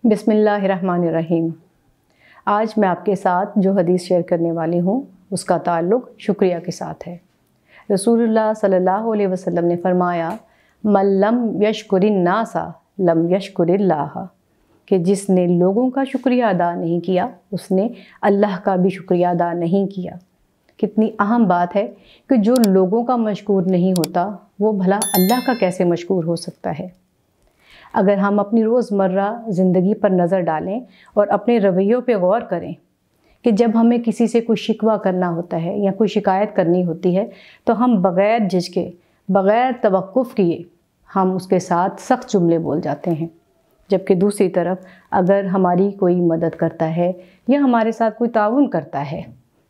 बिस्मिल्लाहिर्रहमानिर्रहीम। आज मैं आपके साथ जो हदीस शेयर करने वाली हूँ उसका ताल्लुक़ शुक्रिया के साथ है। रसूलुल्लाह सल्लल्लाहु अलैहि वसल्लम ने फरमाया, मल्लम यशकुरिन्नासा लम यशकुरिल्लाह, कि जिसने लोगों का शुक्रिया अदा नहीं किया उसने अल्लाह का भी शुक्रिया अदा नहीं किया। कितनी अहम बात है कि जो लोगों का मशकूर नहीं होता वो भला अल्लाह का कैसे मशकूर हो सकता है। अगर हम अपनी रोज़मर्रा ज़िंदगी पर नज़र डालें और अपने रवैयों पे गौर करें कि जब हमें किसी से कोई शिकवा करना होता है या कोई शिकायत करनी होती है तो हम बग़ैर झिझके, बग़ैर तवक्कुफ़ किए हम उसके साथ सख्त जुमले बोल जाते हैं। जबकि दूसरी तरफ अगर हमारी कोई मदद करता है या हमारे साथ कोई ताउन करता है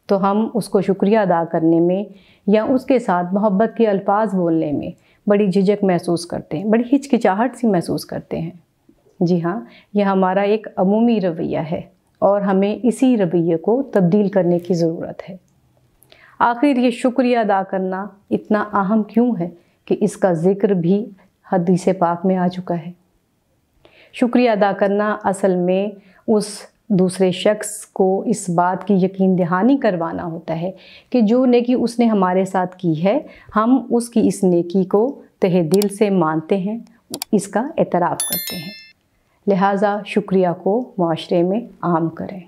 तो हम उसको शुक्रिया अदा करने में या उसके साथ मोहब्बत के अल्फाज बोलने में बड़ी झिझक महसूस करते हैं, बड़ी हिचकिचाहट सी महसूस करते हैं। जी हाँ, यह हमारा एक अमूमी रवैया है और हमें इसी रवैये को तब्दील करने की ज़रूरत है। आखिर ये शुक्रिया अदा करना इतना अहम क्यों है कि इसका ज़िक्र भी हदीस पाक में आ चुका है। शुक्रिया अदा करना असल में उस दूसरे शख्स को इस बात की यकीन दहानी करवाना होता है कि जो नेकी उसने हमारे साथ की है हम उसकी इस नेकी को तहे दिल से मानते हैं, इसका एतराफ़ करते हैं। लिहाजा शुक्रिया को मुआशरे में आम करें।